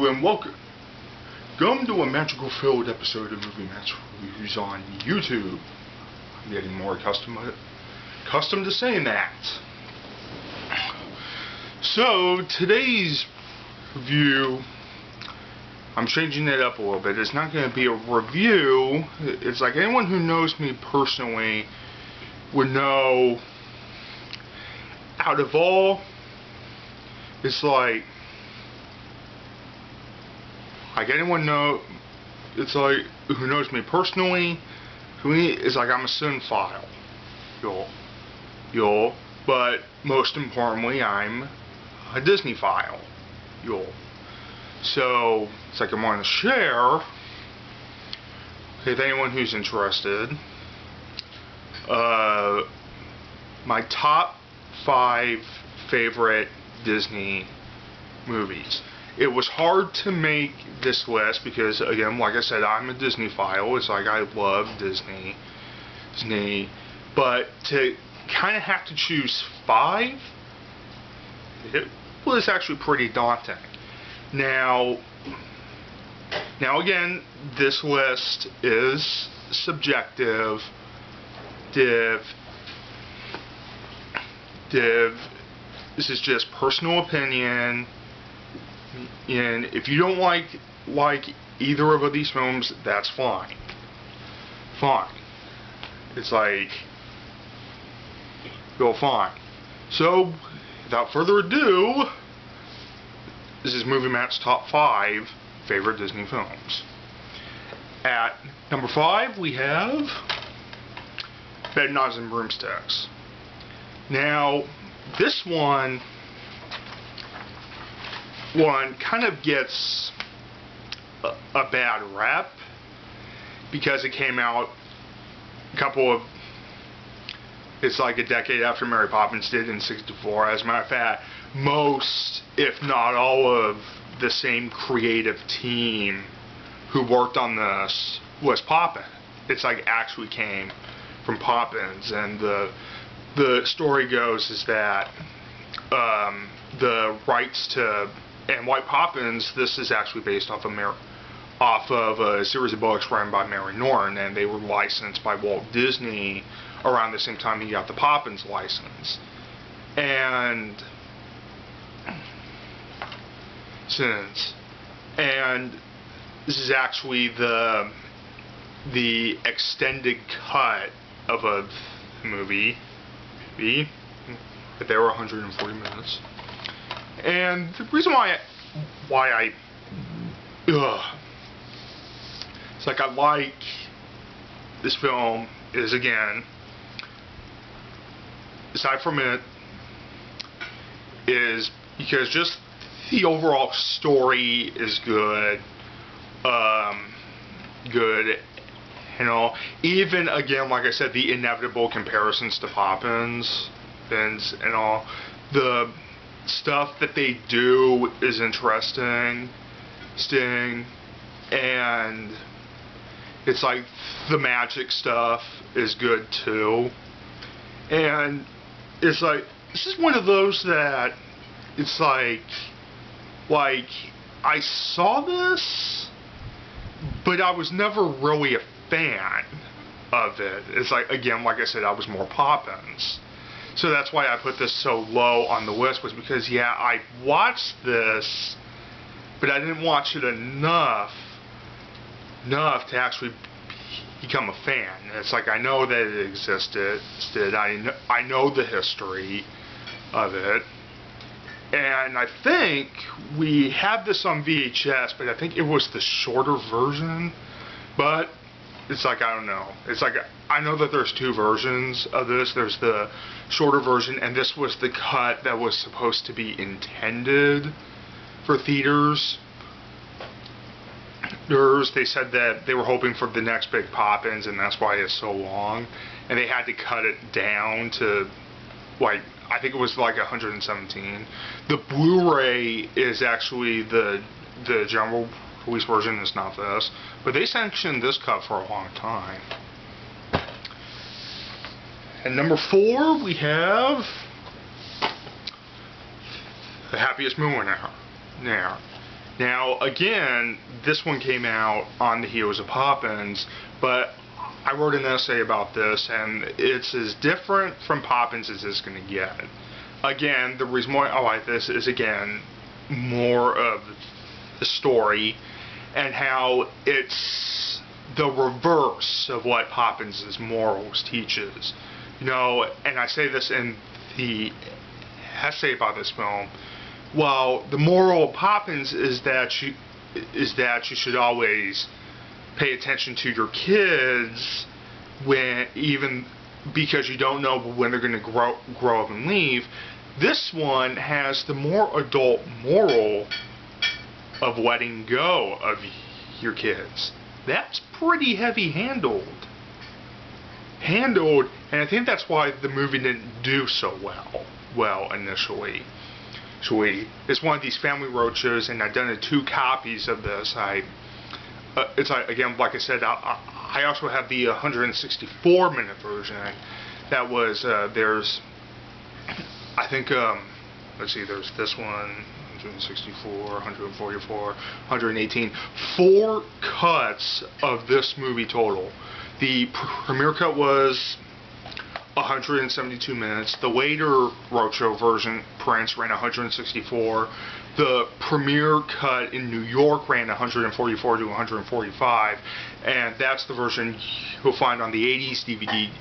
and welcome to a magical filled episode of Movie Match Reviews on YouTube. I'm getting more accustomed to saying that. So today's review, I'm changing it up a little bit. It's not going to be a review. It's like anyone who knows me personally would know, out of all, it's like anyone know, it's like who knows me personally, to me, it's like I'm a Disneyfile, but most importantly, I'm a Disneyfile, So it's like I want to share with anyone who's interested my top 5 favorite Disney movies. It was hard to make this list because, again, like I said, I'm a Disneyfile. It's like I love Disney, but to kind of have to choose 5, it was actually pretty daunting. Now again, this list is subjective. This is just personal opinion. And if you don't like either of these films, that's fine. It's like, fine. So, without further ado, this is Movie Matt's top 5 favorite Disney films. At number 5, we have Bedknobs and Broomsticks. Now, this one kind of gets a bad rep because it came out it's like a decade after Mary Poppins did in '64. As a matter of fact, most, if not all, of the same creative team who worked on this was Poppins. It's like actually came from Poppins, and the story goes is that the rights to and White Poppins, this is actually based off of a series of books written by Mary Norton, and they were licensed by Walt Disney around the same time he got the Poppins license. And this is actually the extended cut of a movie, but they were 140 minutes. And the reason why it's like I like this film is, again, aside from it, is because just the overall story is good, even, again, like I said, the inevitable comparisons to Poppins and all, the stuff that they do is interesting, and it's like the magic stuff is good too, and it's like this is one of those that it's like I saw this, but I was never really a fan of it. It's like, again, like I said, I was more Poppins. So that's why I put this so low on the list, was because, yeah, I watched this, but I didn't watch it enough to actually become a fan. It's like I know that it existed. I know the history of it. And I think we had this on VHS, but I think it was the shorter version. But it's like, I don't know. It's like, I know that there's 2 versions of this. There's the shorter version, and this was the cut that was supposed to be intended for theaters. They said that they were hoping for the next big Poppins, and that's why it's so long. And they had to cut it down to, like, I think it was like 117. The Blu-ray is actually the general release version, is not this, but they sanctioned this cut for a long time. And number 4, we have The Happiest Muppet now. Now, again, this one came out on the heels of Poppins, but I wrote an essay about this, and it's as different from Poppins as it's going to get. Again, the reason why I like this is, again, more of the story and how it's the reverse of what Poppins' morals teaches. You know, and I say this in the essay about this film. Well, the moral of Poppins is that you should always pay attention to your kids, when even because you don't know when they're going to grow up and leave. This one has the more adult moral of letting go of your kids. That's pretty heavy-handled. And I think that's why the movie didn't do so well initially. It's one of these family roadshows, and I've done 2 copies of this. It's like, again, like I said, I also have the 164-minute version. That was there's, I think, let's see, there's this one, 164, 144, 118, 4 cuts of this movie total. The premiere cut was 172 minutes. The later roadshow version, Prince, ran 164. The premiere cut in New York ran 144 to 145, and that's the version you'll find on the 80s DVD.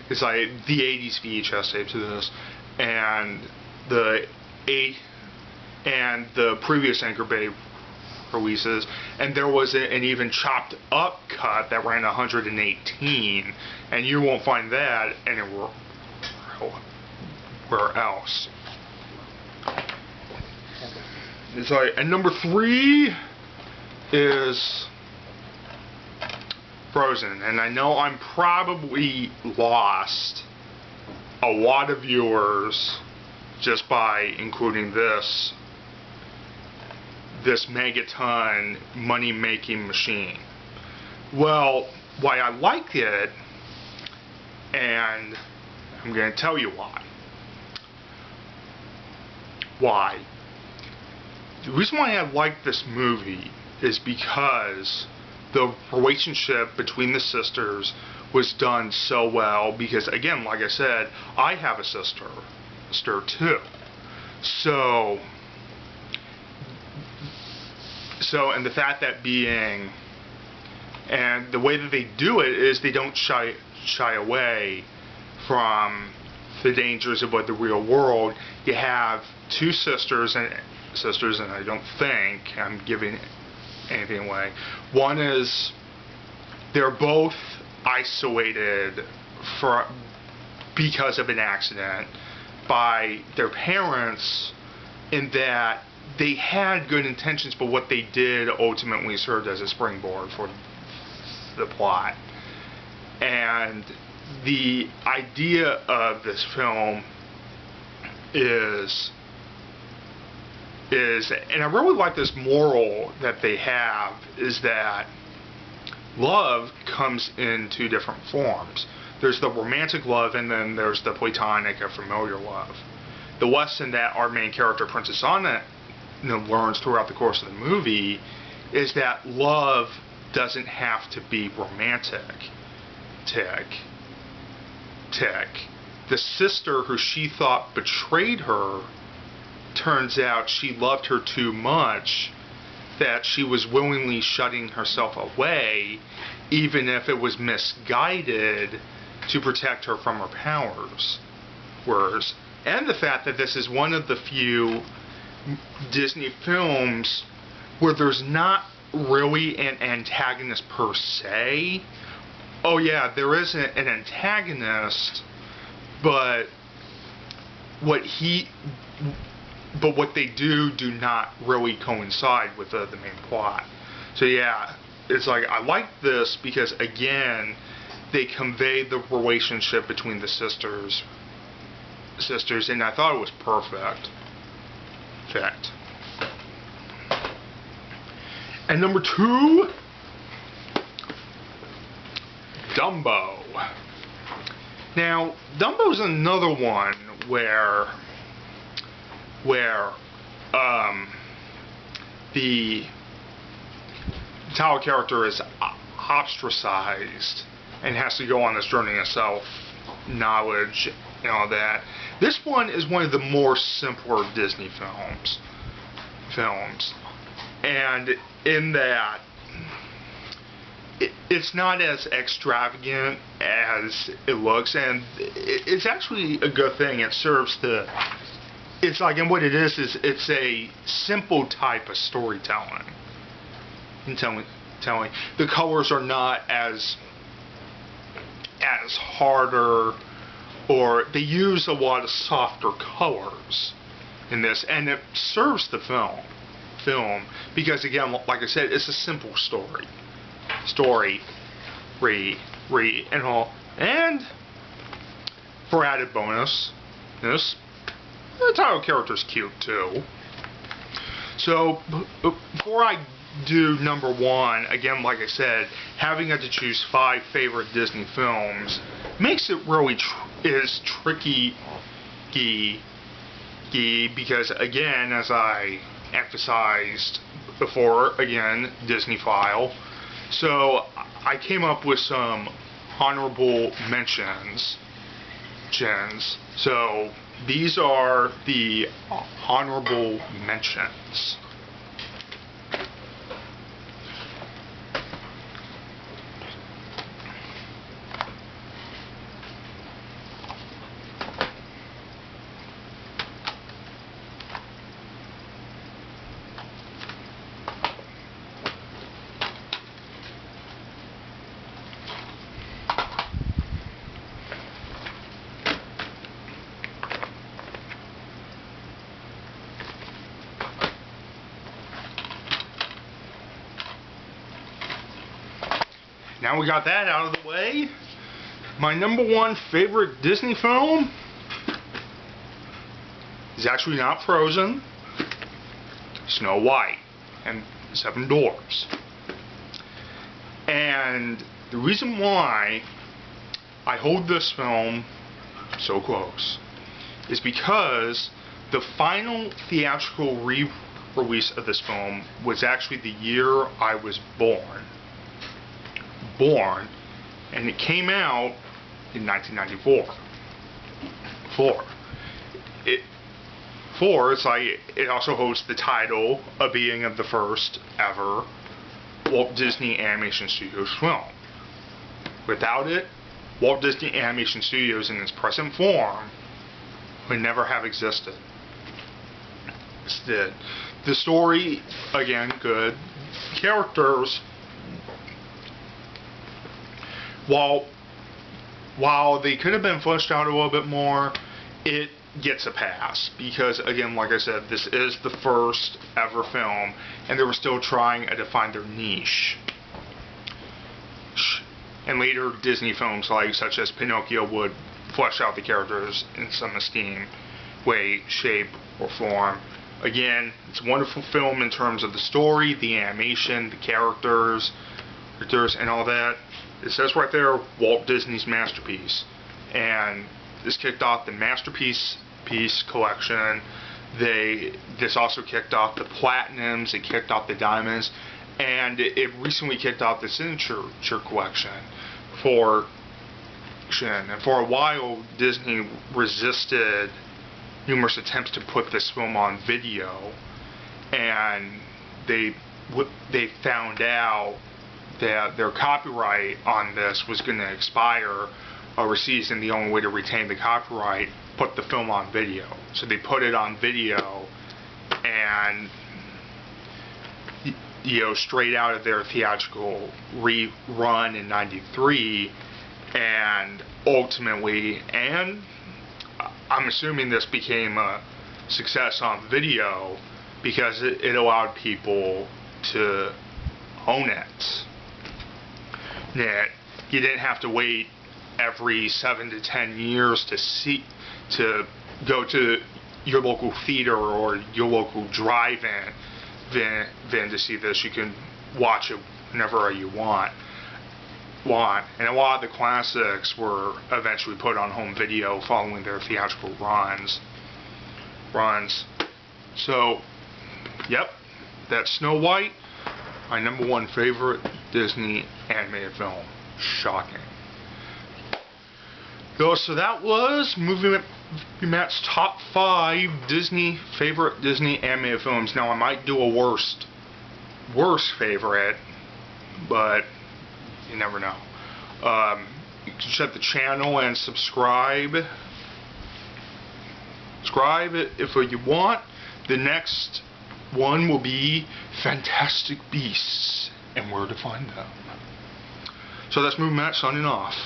It's like the 80s VHS tape to this, and the previous Anchor Bay releases, and there was an even chopped up cut that ran 118, and you won't find that anywhere else. It's like, and number 3 is Frozen, and I know I'm probably lost a lot of viewers just by including this megaton money-making machine. Well, why I like it, and I'm going to tell you why. The reason why I like this movie is because the relationship between the sisters was done so well, because, again, like I said, I have a sister too. So, and the fact that being, and the way that they do it is they don't shy away from the dangers of what the real world. You have 2 sisters, and I don't think I'm giving anything away. One is, they're both isolated because of an accident by their parents, in that they had good intentions, but what they did ultimately served as a springboard for the plot. And the idea of this film is, and I really like this moral that they have, is that love comes in 2 different forms. There's the romantic love, and then there's the platonic or familiar love. The lesson that our main character, Princess Anna, learns throughout the course of the movie is that love doesn't have to be romantic. The sister who she thought betrayed her, turns out she loved her too much, that she was willingly shutting herself away, even if it was misguided, to protect her from her powers. And the fact that this is one of the few Disney films where there's not really an antagonist per se. Oh yeah, there is an antagonist, but what they do not really coincide with the main plot. So yeah, it's like, I like this because, again, they convey the relationship between the sisters, and I thought it was perfect. And number 2, Dumbo. Now, Dumbo's another one where the title character is ostracized and has to go on this journey of self-knowledge and all that. This one is one of the more simpler Disney films. And in that, it's not as extravagant as it looks, and it's actually a good thing. It serves to, it's like, and what it is it's a simple type of storytelling. And telling the colors are not as harder, or they use a lot of softer colors in this, and it serves the film because, again, like I said, it's a simple story read and all. And for added bonus, the title character's cute too. So before I do number one, again, like I said, having to choose 5 favorite Disney films makes it really tricky because, again, as I emphasized before, again, Disneyfile. So I came up with some honorable mentions. So these are the honorable mentions. Now we got that out of the way, my number 1 favorite Disney film is actually not Frozen, Snow White and 7 Dwarfs. And the reason why I hold this film so close is because the final theatrical re-release of this film was actually the year I was born, and it came out in 1994. It's like it also holds the title of being the first ever Walt Disney Animation Studios film. Without it, Walt Disney Animation Studios in its present form would never have existed. Instead, the story, again, good. Characters, while they could have been fleshed out a little bit more, it gets a pass because, again, like I said, this is the first ever film, and they were still trying to find their niche. And later Disney films, such as Pinocchio, would flesh out the characters in some esteem, way, shape, or form. Again, it's a wonderful film in terms of the story, the animation, the characters, and all that. It says right there, Walt Disney's masterpiece. And this kicked off the Masterpiece collection. This also kicked off the Platinums, it kicked off the Diamonds, and it recently kicked off the Signature collection. And for a while, Disney resisted numerous attempts to put this film on video, and they found out that their copyright on this was going to expire overseas, and the only way to retain the copyright, put the film on video. So they put it on video, and straight out of their theatrical rerun in '93, and ultimately, and I'm assuming this became a success on video because it allowed people to own it. That you didn't have to wait every 7 to 10 years to go to your local theater or your local drive-in to see this. You can watch it whenever you want. And a lot of the classics were eventually put on home video following their theatrical runs. So Yep, that's Snow White, my #1 favorite Disney animated film. Shocking. So that was Movie Matt's top 5 favorite Disney animated films. Now I might do a worst favorite, but you never know. You can check the channel and subscribe. Subscribe if you want. The next one will be Fantastic Beasts and where to find them. So that's Movie Matt signing off.